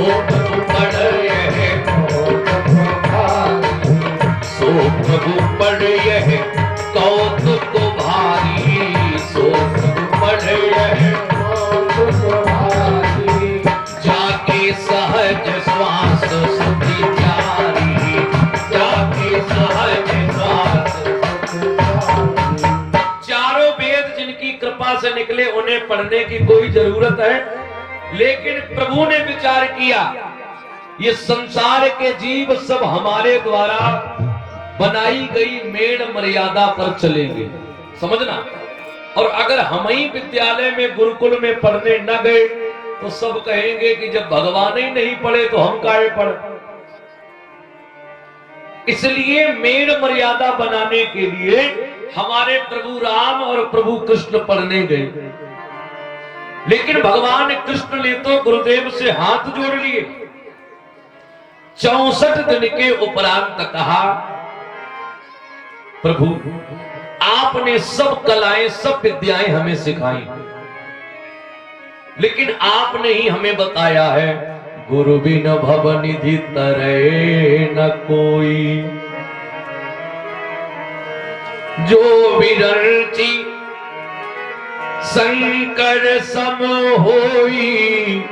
प्रभु पढ़ यह सो प्रभु पढ़ यह कौतुक भारी, सो प्रभु पढ़ यह जाके सहज श्वास सुधि चारी, जाके सहज श्वास। चारों वेद जिनकी कृपा से निकले उन्हें पढ़ने की कोई जरूरत है, लेकिन प्रभु ने विचार किया ये संसार के जीव सब हमारे द्वारा बनाई गई मेड़ मर्यादा पर चलेंगे, समझना। और अगर हम ही विद्यालय में गुरुकुल में पढ़ने न गए तो सब कहेंगे कि जब भगवान ही नहीं पढ़े तो हम काहे पढ़े। इसलिए मेड़ मर्यादा बनाने के लिए हमारे प्रभु राम और प्रभु कृष्ण पढ़ने गए, लेकिन भगवान कृष्ण ने तो गुरुदेव से हाथ जोड़ लिए। 64 दिन के उपरांत कहा, प्रभु आपने सब कलाएं सब विद्याएं हमें सिखाई, लेकिन आपने ही हमें बताया है गुरु बिन भव निधि तरे न कोई, जो विरंची शंकर सम होई।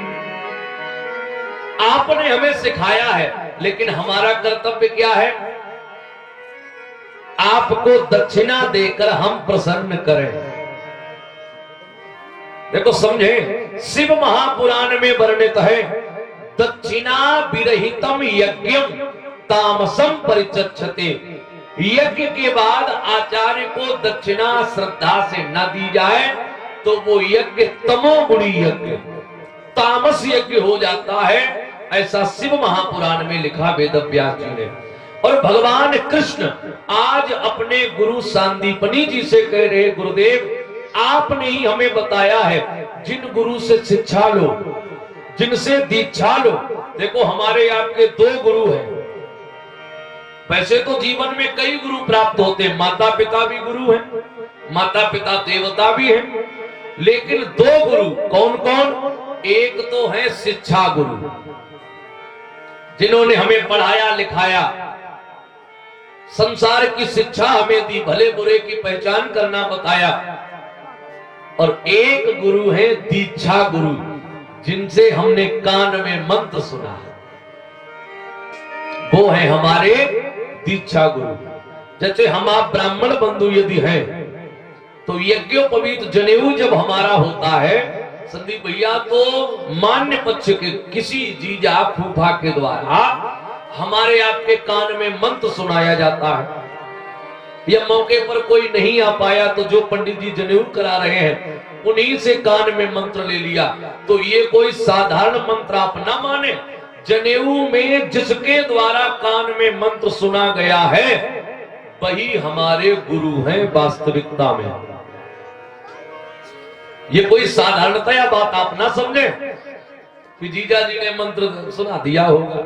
आपने हमें सिखाया है, लेकिन हमारा कर्तव्य क्या है? आपको दक्षिणा देकर हम प्रसन्न करें। देखो समझे, शिव महापुराण में वर्णित है, दक्षिणा विरहितम यज्ञम तामसम परिचक्षते। यज्ञ के बाद आचार्य को दक्षिणा श्रद्धा से न दी जाए तो वो यज्ञ तमोगुणी यज्ञ, तामस यज्ञ हो जाता है। ऐसा शिव महापुराण में लिखा वेदव्यास जी ने। और भगवान कृष्ण आज अपने गुरु सांदीपनी जी से कह रहे, गुरुदेव आपने ही हमें बताया है जिन गुरु से शिक्षा लो, जिनसे दीक्षा लो। देखो हमारे आपके 2 गुरु हैं। वैसे तो जीवन में कई गुरु प्राप्त होते हैं, माता पिता भी गुरु हैं, माता पिता देवता भी हैं, लेकिन 2 गुरु कौन कौन? एक तो है शिक्षा गुरु, जिन्होंने हमें पढ़ाया लिखाया, संसार की शिक्षा हमें दी, भले बुरे की पहचान करना बताया। और एक गुरु है दीक्षा गुरु, जिनसे हमने कान में मंत्र सुना, वो है हमारे दीक्षा गुरु। जैसे हम आप ब्राह्मण बंधु यदि हैं तो यज्ञोपवीत जनेऊ जब हमारा होता है संदीप भैया, तो मान्य पक्ष के किसी जीजा फूफा के द्वारा हमारे आपके कान में मंत्र सुनाया जाता है। या मौके पर कोई नहीं आ पाया तो जो पंडित जी जनेऊ करा रहे हैं उन्हीं से कान में मंत्र ले लिया। तो ये कोई साधारण मंत्र आप ना माने, जनेऊ में जिसके द्वारा कान में मंत्र सुना गया है वही हमारे गुरु हैं वास्तविकता में। ये कोई साधारणतया बात आप ना समझे कि जीजा जी ने मंत्र सुना दिया होगा,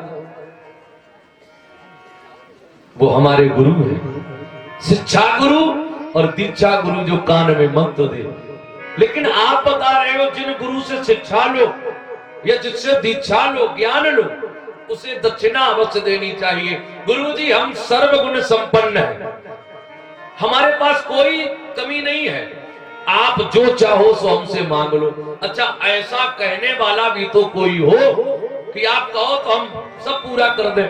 वो हमारे गुरु हैं, शिक्षा गुरु और दीक्षा गुरु जो कान में मंत्र दे। लेकिन आप बता रहे हो जिन गुरु से शिक्षा लो या जिससे दीक्षा लो, ज्ञान लो, उसे दक्षिणा अवश्य देनी चाहिए। गुरु जी हम सर्वगुण संपन्न हैं, हमारे पास कोई कमी नहीं है, आप जो चाहो सो हमसे मांग लो। अच्छा ऐसा कहने वाला भी तो कोई हो कि आप कहो तो हम सब पूरा कर दें।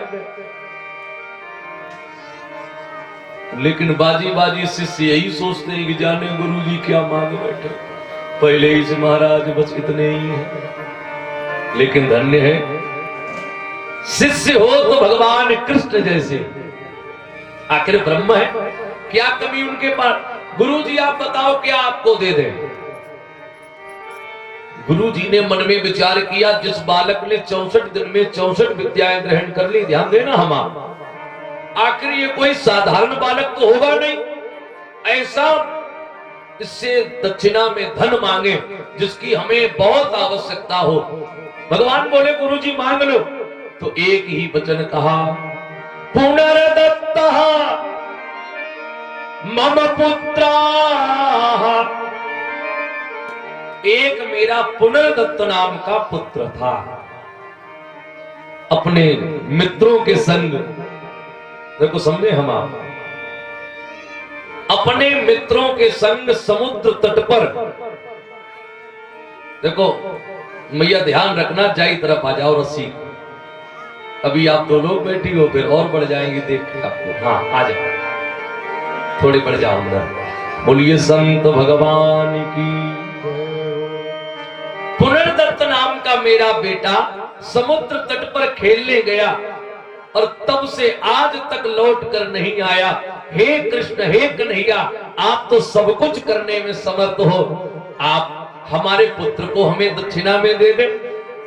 लेकिन बाजी बाजी शिष्य यही सोचते हैं कि जाने गुरु जी क्या मांग बैठे, पहले ही से महाराज बस इतने ही है। लेकिन धन्य है शिष्य हो तो भगवान कृष्ण जैसे, आखिर ब्रह्म है, क्या कमी उनके पास। गुरु जी आप बताओ क्या आपको दे दें। गुरु जी ने मन में विचार किया, जिस बालक ने 64 दिन में 64 विद्याएं ग्रहण कर ली, ध्यान देना हम आखिर ये कोई साधारण बालक तो होगा नहीं, ऐसा इससे दक्षिणा में धन मांगे जिसकी हमें बहुत आवश्यकता हो। भगवान बोले गुरु जी मांग लो, तो एक ही वचन कहा, पुनर्दत्तः मम पुत्रा। एक मेरा पुनर्दत्त नाम का पुत्र था, अपने मित्रों के संग, देखो समझे हम आप, अपने मित्रों के संग समुद्र तट पर, देखो मैया ध्यान रखना, जाई तरफ आ जाओ रस्सी, अभी आप दो लोग बैठी हो, फिर और बढ़ जाएंगे देख के आपको। हाँ आ जाओ, थोड़ी बढ़ जाओ अंदर। बोलिए संत भगवान की। पुनर्दत्त नाम का मेरा बेटा समुद्र तट पर खेलने गया और तब से आज तक लौट कर नहीं आया। हे कृष्ण, हे कन्हैया, आप तो सब कुछ करने में समर्थ हो, आप हमारे पुत्र को हमें दक्षिणा में दे दे।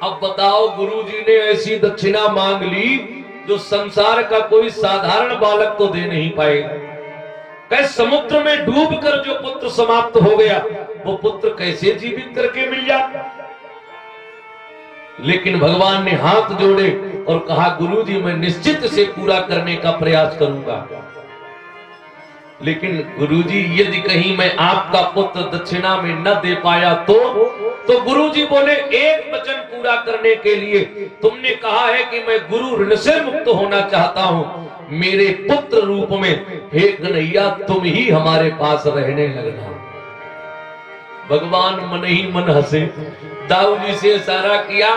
अब बताओ, गुरुजी ने ऐसी दक्षिणा मांग ली जो संसार का कोई साधारण बालक तो दे नहीं पाएगा। कहे समुद्र में डूबकर जो पुत्र समाप्त हो गया, वो पुत्र कैसे जीवित करके मिल जाता। लेकिन भगवान ने हाथ जोड़े और कहा, गुरुजी मैं निश्चित से पूरा करने का प्रयास करूंगा, लेकिन गुरुजी यदि कहीं मैं आपका पुत्र दक्षिणा में न दे पाया तो गुरुजी बोले, एक वचन पूरा करने के लिए तुमने कहा है कि मैं गुरु ऋण से मुक्त होना चाहता हूं, मेरे पुत्र रूप में हे कन्हैया तुम ही हमारे पास रहने लगना। भगवान मन ही मन हंसे, दाऊ जी से इशारा किया,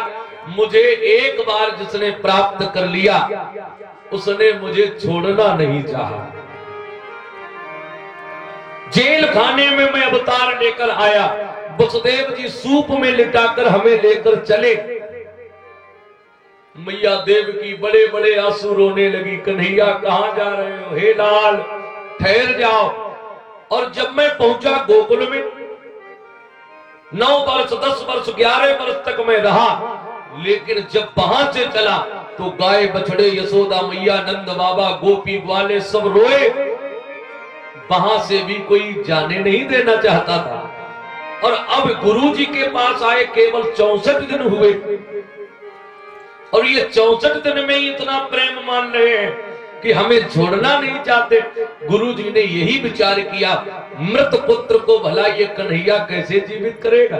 मुझे एक बार जिसने प्राप्त कर लिया उसने मुझे छोड़ना नहीं चाहा। जेल खाने में मैं अवतार लेकर आया, वसुदेव जी सूप में लिटाकर हमें लेकर चले। मैया देव की बड़े बड़े आंसू रोने लगी, कन्हैया कहां जा रहे हो, हे लाल ठहर जाओ। और जब मैं पहुंचा गोकुल में, 9 वर्ष 10 वर्ष 11 वर्ष तक मैं रहा, लेकिन जब वहां से चला तो गाय बछड़े यशोदा मैया नंद बाबा गोपी ग्वाले सब रोए, वहां से भी कोई जाने नहीं देना चाहता था। और अब गुरुजी के पास आए केवल 64 दिन हुए और ये 64 दिन में ही इतना प्रेम मान रहे हैं कि हमें छोड़ना नहीं चाहते। गुरुजी ने यही विचार किया, मृत पुत्र को भला ये कन्हैया कैसे जीवित करेगा,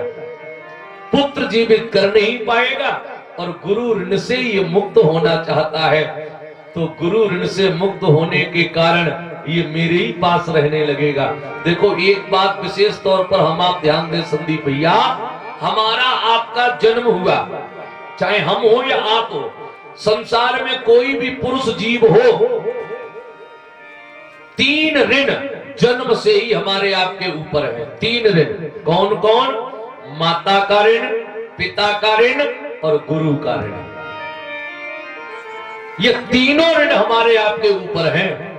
पुत्र जीवित कर नहीं पाएगा, और गुरु ऋण से ये मुक्त होना चाहता है, तो गुरु ऋण से मुक्त होने के कारण ये मेरे ही पास रहने लगेगा। देखो एक बात विशेष तौर पर हम आप ध्यान दें संदीप भैया, हमारा आपका जन्म हुआ, चाहे हम हो या आप हो, संसार में कोई भी पुरुष जीव हो, 3 ऋण जन्म से ही हमारे आपके ऊपर है। 3 ऋण कौन कौन? माता का ऋण, पिता का ऋण और गुरु का ऋण। ये तीनों ऋण हमारे आपके ऊपर हैं।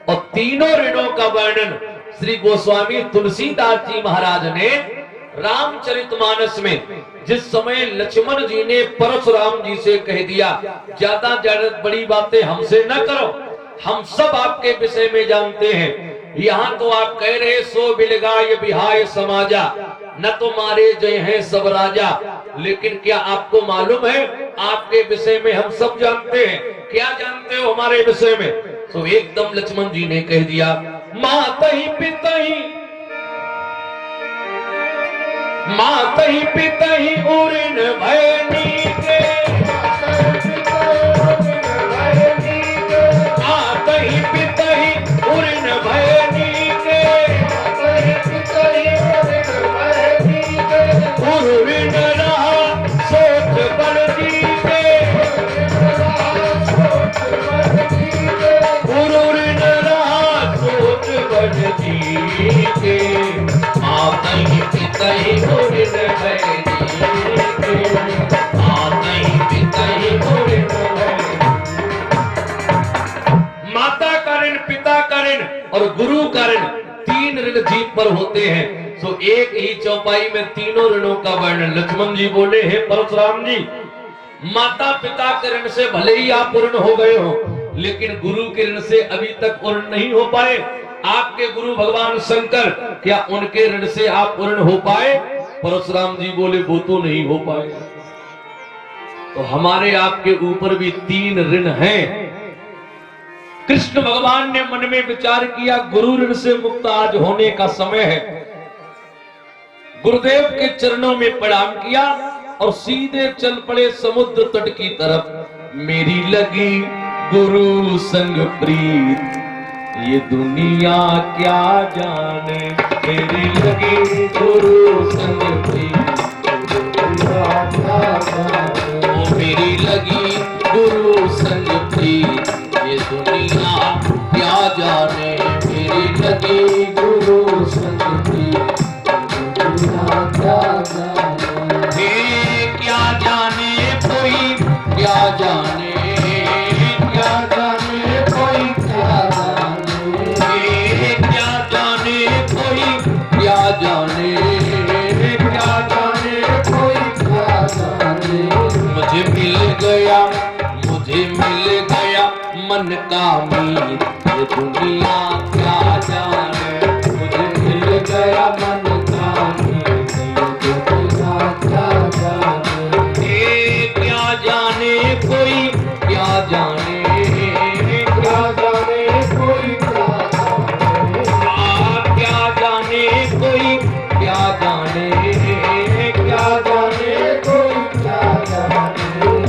और तीनों ऋणों का वर्णन श्री गोस्वामी तुलसीदास जी महाराज ने रामचरितमानस में, जिस समय लक्ष्मण जी ने परशुराम जी से कह दिया, ज्यादा बड़ी बातें हमसे न करो, हम सब आपके विषय में जानते हैं। यहाँ तो आप कह रहे सो बिलगाय बिहाय समाजा, न तो मारे जय हैं सब राजा, लेकिन क्या आपको मालूम है आपके विषय में हम सब जानते हैं, क्या जानते हो हमारे विषय में? तो एकदम लक्ष्मण जी ने कह दिया, मातहि पितहि उरिन भयनी के, मातहि पितहि उरिन भयनी के, उर्विन रहा सोच बल जी के, उर्विन रहा सोच बल जी के, मातहि पितहि उरिन भयनी के, मातहि पितहि उरिन भयनी। माता का ऋण, पिता का ऋण और गुरु का ऋण, 3 ऋण जीव पर होते हैं। तो एक ही चौपाई में तीनों ऋणों का वर्णन। लक्ष्मण जी बोले, हे परशुराम जी, माता पिता के ऋण से भले ही आप पूर्ण हो गए हो, लेकिन गुरु के ऋण से अभी तक पूर्ण नहीं हो पाए। आपके गुरु भगवान शंकर, क्या उनके ऋण से आप पूर्ण हो पाए? परशुराम जी बोले, वो तो नहीं हो पाए। तो हमारे आपके ऊपर भी 3 ऋण हैं। कृष्ण भगवान ने मन में विचार किया, गुरु ऋण से मुक्त आज होने का समय है। गुरुदेव के चरणों में प्रणाम किया और सीधे चल पड़े समुद्र तट की तरफ। मेरी लगी गुरु संग प्रीत, ये दुनिया क्या जाने। मेरी लगी गुरु संग प्रीत, ओ मेरी लगी गुरु संग प्रीत, ये दुनिया क्या जाने। मेरी लगी गुरु संग प्रीत, क्या जाने। क्या जाने कोई क्या जाने, क्या जाने कोई क्या जाने। क्या जाने कोई क्या जाने, क्या जाने कोई क्या जाने। मुझे मिल गया मन का मीत, ये दुनिया क्या जाने। मुझे मिल गया मन का मीत, ये दुनिया क्या जाने। क्या जाने कोई क्या जाने, क्या जाने कोई क्या जाने। क्या जाने कोई क्या जाने, क्या जाने कोई क्या जाने।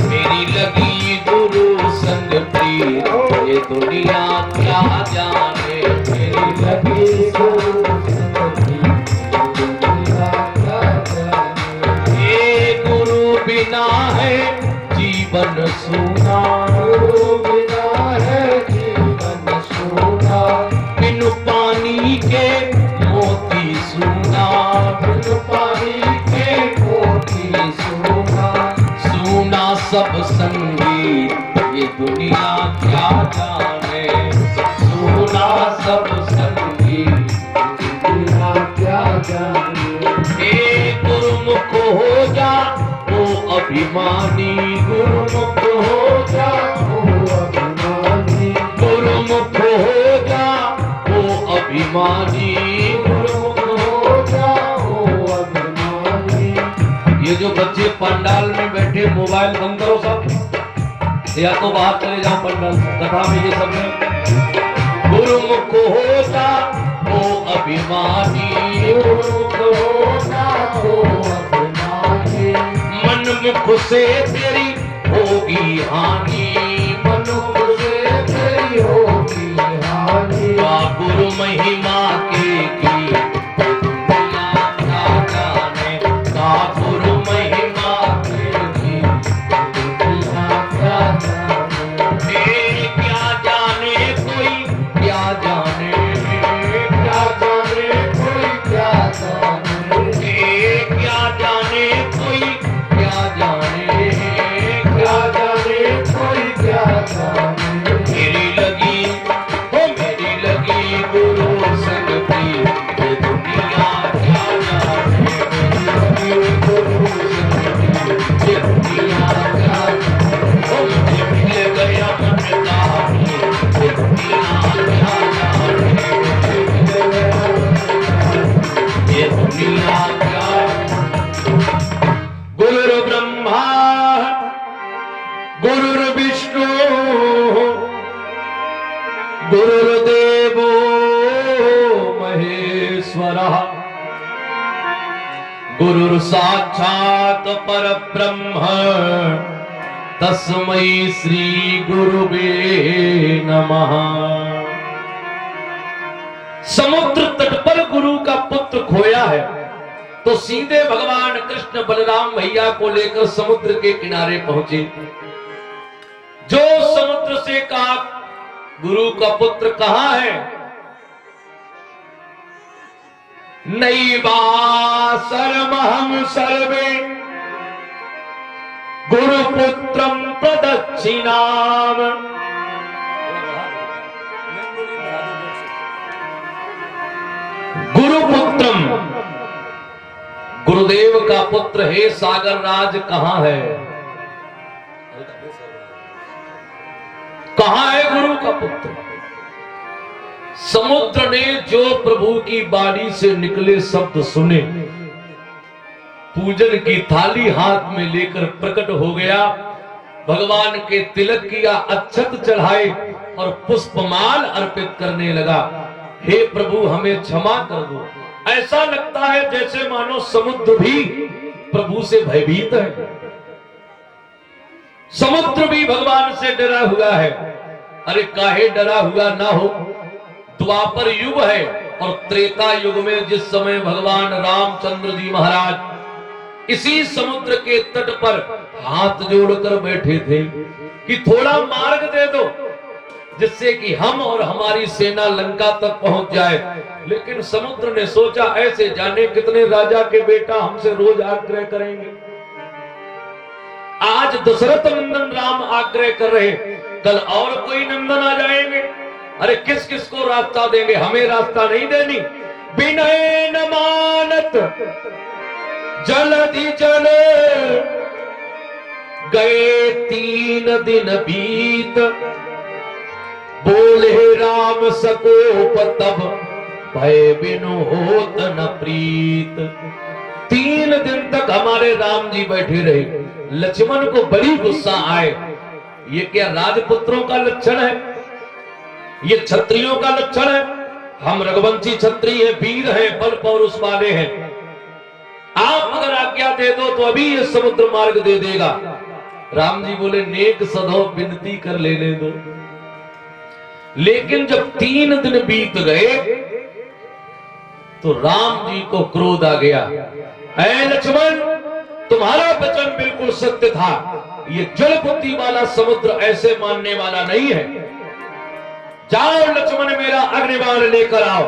मेरी लगी गुरु संग प्रीत, ये दुनिया क्या जाने। मेरी लगी गुरु संग प्रीत, ये दुनिया क्या जाने। ये गुरु बिना है जीवन सूना, गुरु बिना है जीवन सूना। बिनु पानी के मोती सूना, बिनु पानी के मोती सूना। सूना सब संगीत, ये दुनिया क्या जाने। सूना सब संगीत, ये दुनिया क्या जाने। हे गुरुमुख हो जा ओ अभिमानी, गुरुमुख हो जा ओ अभिमानी। गुरुमुख हो जा ओ अभिमानी, गुरुमुख हो जा ओ अभिमानी। ये जो बच्चे पंडाल में बैठे, मोबाइल बंद करो सब, या तो बाहर चले जाओ पंडाल कथा में। ये सब गुरुमुख हो जा ओ अभिमानी, गुरुमुख हो जा ओ अभिमानी। मन मुख से तेरी होगी हानि, मन मुख से तेरी होगी हानि। गुरु महिमा के की दुनिया क्या जाने। गुरु महिमा के की दुनिया क्या जाने। क्या जाने कोई क्या जाने, क्या जाने कोई क्या जाने। क्या जाने कोई क्या जाने, क्या जाने कोई क्या जाने। मेरी लगी गुरु संग प्रीत, ये दुनिया क्या जाने। मेरी लगी गुरु संग प्रीत, ये दुनिया क्या जाने। मुझे मिल गया मन का मीत, ये दुनिया क्या जाने। ये दुनिया क्या। गुरु ब्रह्मा गुरु विष्णु गुरुर्देवो महेश्वरः, गुरुर् साक्षात् परब्रह्म, तस्मै श्री गुरुवे नमः। समुद्र तट पर गुरु का पुत्र खोया है, तो सीधे भगवान कृष्ण बलराम भैया को लेकर समुद्र के किनारे पहुंचे। जो समुद्र से कहा गुरु का पुत्र कहां है। नैवासरमहं सर्वे गुरुपुत्रं प्रदक्षिणाम। गुरुपुत्रम, गुरुदेव का पुत्र हे सागर राज कहां है। कहां है गुरु का पुत्र। समुद्र ने जो प्रभु की वाणी से निकले शब्द सुने, पूजन की थाली हाथ में लेकर प्रकट हो गया। भगवान के तिलक किया, अक्षत चढ़ाए और पुष्पमाल अर्पित करने लगा। हे प्रभु हमें क्षमा कर दो। ऐसा लगता है जैसे मानो समुद्र भी प्रभु से भयभीत है। समुद्र भी भगवान से डरा हुआ है। अरे काहे डरा हुआ ना हो, द्वापर युग है और त्रेता युग में जिस समय भगवान रामचंद्र जी महाराज इसी समुद्र के तट पर हाथ जोड़कर बैठे थे कि थोड़ा मार्ग दे दो जिससे कि हम और हमारी सेना लंका तक पहुंच जाए। लेकिन समुद्र ने सोचा ऐसे जाने कितने राजा के बेटा हमसे रोज आग्रह करेंगे। आज दशरथ नंदन राम आग्रह कर रहे, कल और कोई नंदन आ जाएंगे। अरे किस किस को रास्ता देंगे, हमें रास्ता नहीं देनी। विनय न मानत जलधि चले, गए 3 दिन बीत, बोले राम सकोप तब, भय बिनु होत न प्रीत। 3 दिन तक हमारे राम जी बैठे रहे। लक्ष्मण को बड़ी गुस्सा आए, ये क्या राजपुत्रों का लक्षण है, ये क्षत्रियों का लक्षण है। हम रघुवंशी क्षत्रिय हैं, वीर हैं, बल पौरुष वाले हैं। आप अगर आज्ञा दे दो तो अभी ये समुद्र मार्ग दे देगा। राम जी बोले नेक सधो विनती कर लेने दो। लेकिन जब 3 दिन बीत गए तो राम जी को क्रोध आ गया। ऐ लक्ष्मण, तुम्हारा वचन बिल्कुल सत्य था, ये जल बुद्धि वाला समुद्र ऐसे मानने वाला नहीं है। जाओ लक्ष्मण, मेरा अग्निबाण लेकर आओ,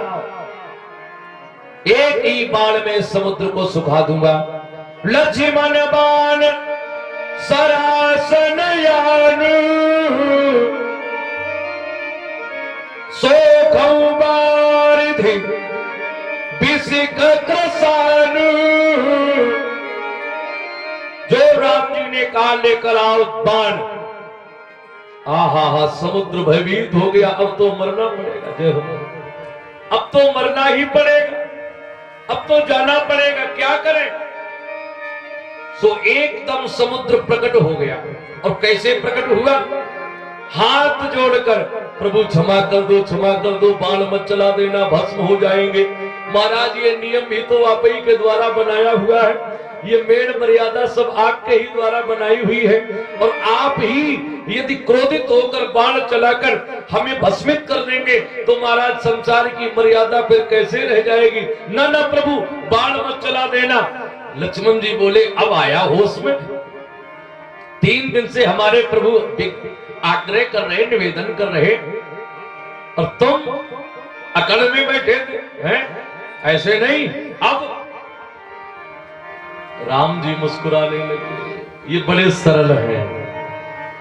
एक ही बाण में समुद्र को सुखा दूंगा। लक्ष्मण बाण सरासन यान, सोखौ बारिधि बिसिक क्रसान। जो राम जी ने कहा लेकर आओ बाण, हा समुद्र भयभीत हो गया। अब तो मरना पड़ेगा, जय हो, अब तो मरना ही पड़ेगा, अब तो जाना पड़ेगा, क्या करें। सो एकदम समुद्र प्रकट हो गया। और कैसे प्रकट हुआ, हाथ जोड़कर प्रभु क्षमा कर दो, क्षमा कर दो, बाण मत चला देना, भस्म हो जाएंगे। महाराज ये नियम भी तो आप ही के द्वारा बनाया हुआ है, ये मेड़ मर्यादा सब आपके ही द्वारा बनाई हुई है। और आप ही यदि क्रोधित होकर बाण चलाकर हमें भस्मित कर देंगे तो महाराज संसार की मर्यादा फिर कैसे रह जाएगी। ना ना प्रभु, बाण मत चला देना। लक्ष्मण जी बोले अब आया होश में। 3 दिन से हमारे प्रभु आग्रह कर रहे, निवेदन कर रहे, और तुम अकड़ में बैठे थे, हैं? ऐसे नहीं। अब राम जी मुस्कुराने लगे, ये बड़े सरल हैं।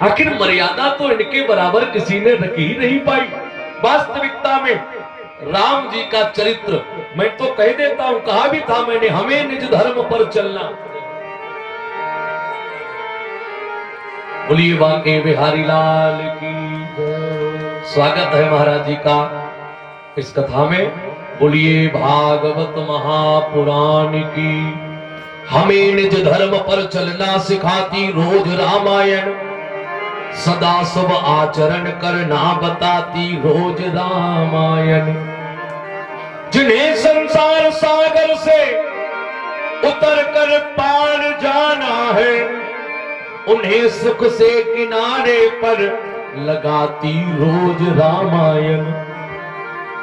आखिर मर्यादा तो इनके बराबर किसी ने रखी ही नहीं पाई। वास्तविकता में राम जी का चरित्र मैं तो कह देता हूं, कहा भी था मैंने, हमें निज धर्म पर चलना। बोलिए बांके बिहारी लाल की। स्वागत है महाराज जी का इस कथा में। बोलिए भागवत महापुराण की। हमें निज धर्म पर चलना सिखाती रोज रामायण, सदा शुभ आचरण करना बताती रोज रामायण। जिन्हें संसार सागर से उतर कर पार जाना है, उन्हें सुख से किनारे पर लगाती रोज रामायण।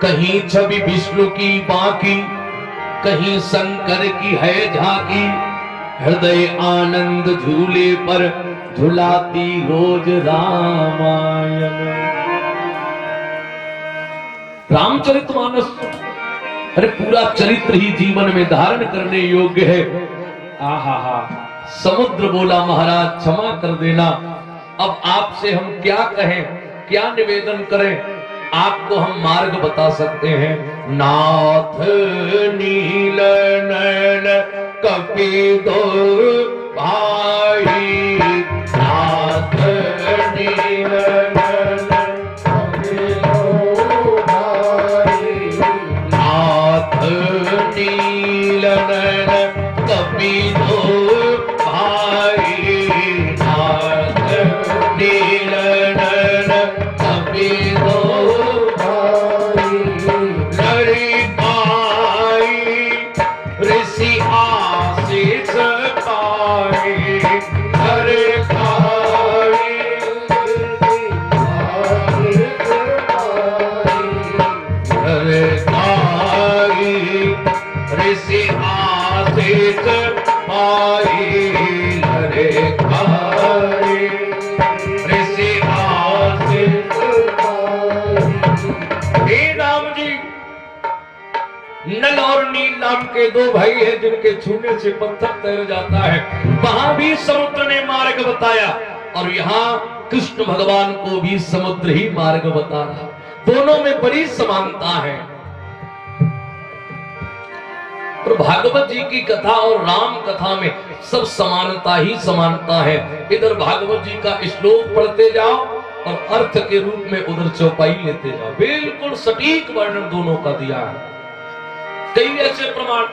कहीं छवि विष्णु की बाकी, कहीं शंकर की है झांकी, हृदय आनंद झूले पर झुलाती रोज रामायण। रामचरितमानस, अरे पूरा चरित्र ही जीवन में धारण करने योग्य है। आहा, समुद्र बोला महाराज क्षमा कर देना। अब आपसे हम क्या कहें, क्या निवेदन करें, आपको हम मार्ग बता सकते हैं। नाथ नील नयन कपिदो भाई, नाथ नील नयन कपिदो भाई, नाथ नील नयन कपिदो भाई, नाथ नील नयन कपिदो ऋषि आशीष पाए, नल और नील नाम के दो भाई हैं जिनके छूने से पत्थर तैर जाता है। वहां भी समुद्र ने मार्ग बताया और यहाँ कृष्ण भगवान को भी समुद्र ही मार्ग बता रहा। दोनों में बड़ी समानता है। और भागवत जी की कथा और राम कथा में सब समानता ही समानता है। इधर भागवत जी का श्लोक पढ़ते जाओ और अर्थ के रूप में उधर चौपाई लेते जाओ। बिल्कुल सटीक वर्णन दोनों का दिया है। कई ऐसे प्रमाण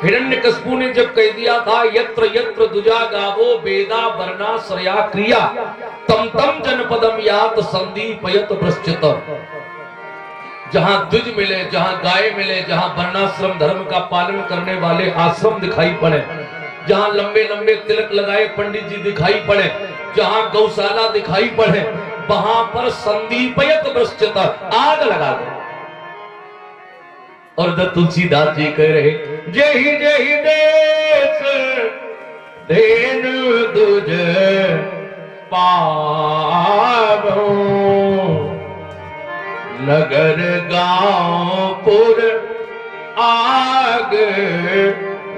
हिरण्यकशिपु ने जब कह दिया था यत्र यत्र दुजा गावो वेदा वर्णा श्रया क्रिया तम तम जनपदम यात संदीपयत वृश्चित। जहां द्विज मिले, जहां गाय मिले, जहां वर्णाश्रम धर्म का पालन करने वाले आश्रम दिखाई पड़े, जहां लंबे लंबे तिलक लगाए पंडित जी दिखाई पड़े, जहां गौशाला दिखाई पड़े, वहां पर संदीपयत वृश्चित आग लगा दो। और द तुलसीदास जी कह रहे जही जही देश देन दुज पावो नगर गांव पुर आग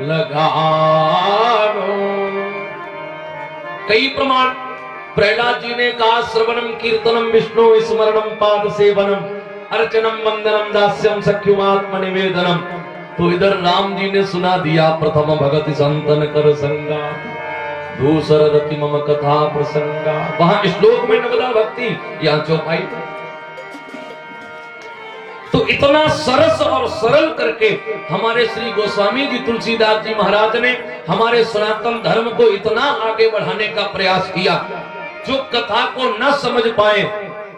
लगावो। कई प्रमाण प्रहलाद जी ने कहा श्रवणम कीर्तनम विष्णु स्मरणम पाद सेवनम अर्चनम वंदनम दास्यम सख्युमात्म निवेदनम। तो इधर राम जी ने सुना दिया प्रथम भगति संतन कर संगा दूसर रति मम कथा प्रसंगा। वहां श्लोक में नवदा भक्ति, यहाँ चौपाई। तो इतना सरस और सरल करके हमारे श्री गोस्वामी जी तुलसीदास जी महाराज ने हमारे सनातन धर्म को इतना आगे बढ़ाने का प्रयास किया। जो कथा को न समझ पाए,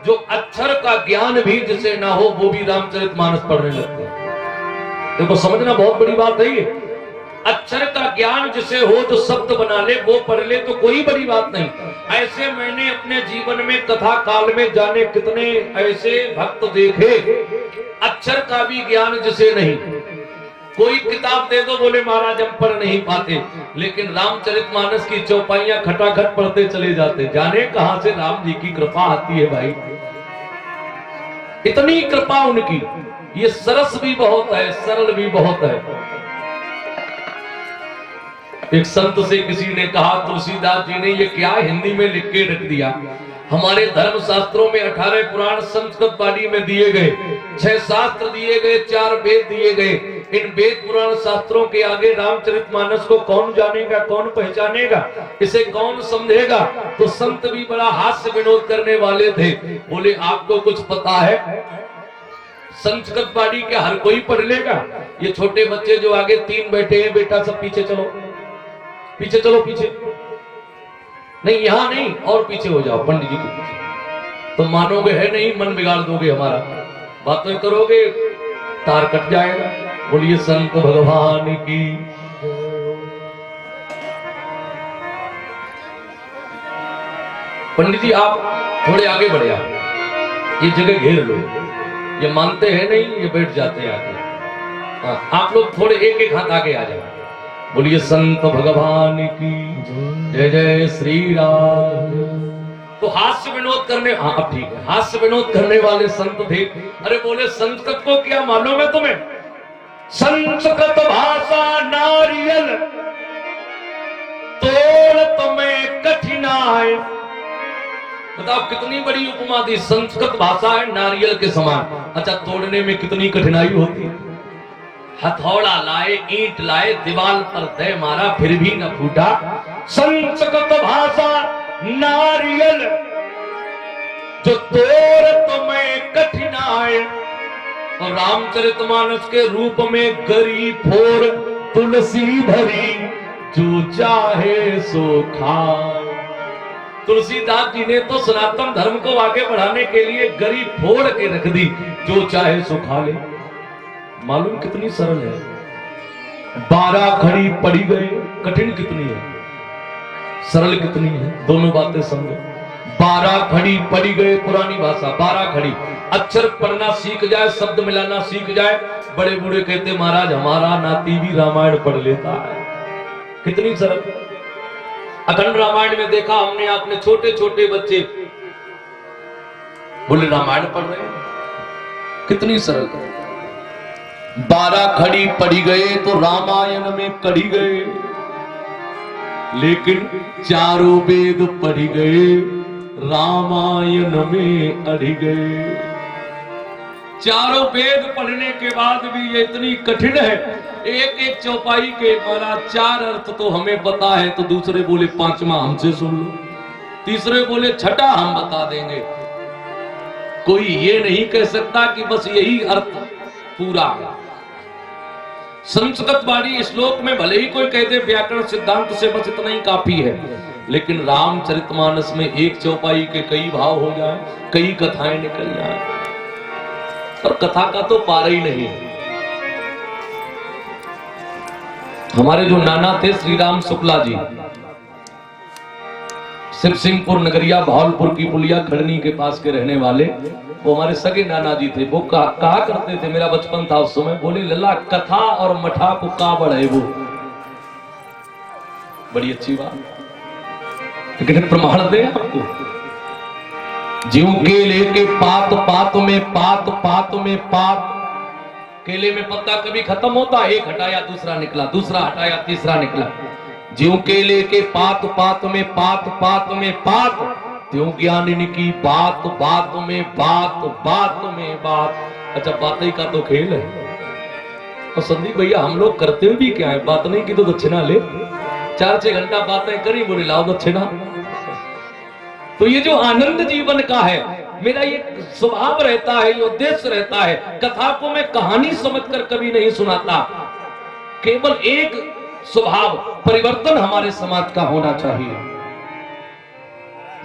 जो अक्षर का ज्ञान भी जिसे ना हो, वो भी रामचरितमानस पढ़ने लगते हैं। देखो समझना बहुत बड़ी बात है ये। अक्षर का ज्ञान जिसे हो, जो शब्द बना ले वो पढ़ ले तो कोई बड़ी बात नहीं। ऐसे मैंने अपने जीवन में कथा काल में जाने कितने ऐसे भक्त देखे, अक्षर का भी ज्ञान जिसे नहीं। कोई किताब दे दो बोले महाराज हम पढ़ नहीं पाते, लेकिन रामचरितमानस की चौपाइयां खटाखट पढ़ते चले जाते। जाने कहां से राम जी की कृपा आती है भाई, इतनी कृपा उनकी। ये सरस भी बहुत है, सरल भी बहुत है। एक संत से किसी ने कहा तुलसीदास जी ने ये क्या हिंदी में लिख के रख दिया। हमारे धर्म शास्त्रों में 18 पुराण संस्कृत पाली में दिए गए, 6 शास्त्र दिए गए, 4 वेद दिए गए। इन वेद पुराण शास्त्रों के आगे रामचरितमानस को कौन जानेगा, कौन पहचानेगा, इसे कौन समझेगा। तो संत भी बड़ा हास्य विनोद करने वाले थे। बोले आपको कुछ पता है, संस्कृत पाली क्या हर कोई पढ़ लेगा? ये छोटे बच्चे जो आगे 3 बैठे हैं, बेटा सब पीछे चलो, पीछे चलो, पीछे नहीं, यहां नहीं, और पीछे हो जाओ पंडित जी के पीछे। तो मानोगे है नहीं, मन बिगाड़ दोगे हमारा, बातें करोगे तार कट जाएगा। बोलिए संत भगवान की। पंडित जी आप थोड़े आगे बढ़े, आप ये जगह घेर लो। ये मानते हैं नहीं, ये बैठ जाते हैं आगे। हाँ, आप लोग थोड़े एक एक हाथ आगे आ जाए। बोलिए संत भगवान की जय जय श्री राम। तो हास्य विनोद करने, हाँ अब ठीक है, हास्य विनोद करने वाले संत थे। अरे बोले संस्कृत को क्या मालूम है तुम्हें? संस्कृत भाषा नारियल तोड़ तुम्हें कठिनाई। बताओ कितनी बड़ी उपमा दी। संस्कृत भाषा है नारियल के समान। अच्छा तोड़ने में कितनी कठिनाई होती है। हथौड़ा लाए, ईंट लाए, दीवार पर दे मारा, फिर भी न फूटा। संस्कृत भाषा नारियल जो तोड़ तुम्हें कठिनाई। और रामचरितमानस के रूप में गरी फोर तुलसी धरी जो चाहे सो खाए। तुलसीदास जी ने तो सनातन धर्म को आगे बढ़ाने के लिए गरी फोड़ के रख दी, जो चाहे सो खा ले। मालूम कितनी सरल है। 12 घड़ी पड़ी गई, कठिन कितनी है, सरल कितनी है। दोनों बातें समझो। 12 घड़ी पड़ी गए, पुरानी भाषा 12 घड़ी। अक्षर पढ़ना सीख जाए, शब्द मिलाना सीख जाए। बड़े बूढ़े कहते महाराज हमारा नाती भी रामायण पढ़ लेता है। कितनी सरल। अखंड रामायण में देखा हमने, आपने छोटे छोटे बच्चे बोले रामायण पढ़ रहे हैं, कितनी सरल। 12 खड़ी पढ़ी गए तो रामायण में कढ़ी गए, लेकिन चारों वेद पढ़ी गए रामायण में अढ़ी गए। चारों वेद पढ़ने के बाद भी ये इतनी कठिन है, एक एक चौपाई के महाराज 4 अर्थ तो हमें पता है, तो दूसरे बोले 5वां हमसे सुन लो, तीसरे बोले 6ठा हम बता देंगे। कोई ये नहीं कह सकता कि बस यही अर्थ पूरा है। संस्कृत वाणी श्लोक में भले ही कोई कहते व्याकरण सिद्धांत से बस इतना ही काफी है, लेकिन रामचरितमानस में एक चौपाई के कई भाव हो जाए, कई कथाएं निकल जाए, और कथा का तो पार ही नहीं। हमारे जो नाना थे श्री राम शुक्ला जी, शिव सिंहपुर नगरिया भावलपुर की पुलिया खड़नी के पास के रहने वाले, वो हमारे सगे नाना जी थे। वो कहा करते थे, मेरा बचपन था उस समय, बोले लल्ला कथा और मठा को का बढ़े वो। बड़ी अच्छी बात, लेकिन प्रमाण दे आपको। ज्यों केले के पात पात में पात पात में पात, केले में पत्ता कभी खत्म होता, एक हटाया दूसरा निकला, दूसरा हटाया तीसरा निकला। ज्यों केले के पात पात में पात पात में पात, त्यों ज्ञानिन की बात बात में बात बात में बात। अच्छा, बातें का तो खेल है। और संदीप भैया हम लोग करते भी क्या है, बात नहीं की तो दक्षिणा ले, 4-6 घंटा बातें करी, बोले लाओ दक्षिणा। तो ये जो आनंद जीवन का है, मेरा ये स्वभाव रहता है, ये उद्देश्य रहता है। कथा को मैं कहानी समझकर कभी नहीं सुनाता, केवल एक स्वभाव परिवर्तन हमारे समाज का होना चाहिए।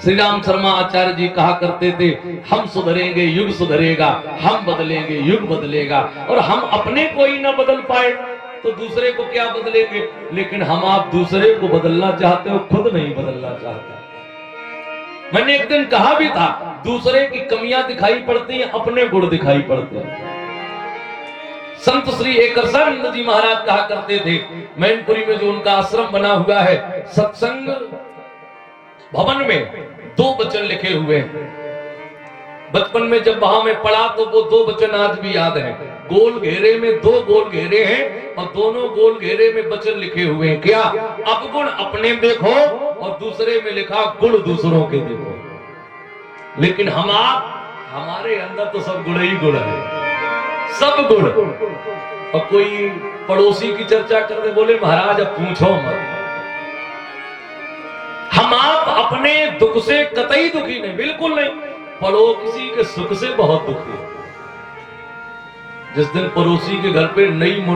श्री राम शर्मा आचार्य जी कहा करते थे, हम सुधरेंगे युग सुधरेगा, हम बदलेंगे युग बदलेगा। और हम अपने को ही ना बदल पाए तो दूसरे को क्या बदलेंगे। लेकिन हम आप दूसरे को बदलना चाहते हो, खुद नहीं बदलना चाहते। मैंने एक दिन कहा भी था, दूसरे की कमियां दिखाई पड़ती हैं, अपने गुण दिखाई पड़ते हैं। संत श्री एकरसानंद जी महाराज कहा करते थे, मैनपुरी में जो उनका आश्रम बना हुआ है, सत्संग भवन में 2 वचन लिखे हुए हैं। बचपन में जब वहां में पढ़ा तो वो 2 वचन आज भी याद हैं। गोल घेरे में 2 गोल घेरे हैं, और दोनों गोल घेरे में वचन लिखे हुए हैं। क्या? अपगुण अपने देखो, और दूसरे में लिखा गुण दूसरों के देखो। लेकिन हमारे अंदर तो सब गुण ही गुण है, सब गुण। और कोई पड़ोसी की चर्चा करते, बोले महाराज अब पूछो मत। हम आप अपने दुख से कतई दुखी नहीं, बिल्कुल नहीं। पड़ोसी के सुख से बहुत दुखी। जिस दिन पड़ोसी के घर पे नई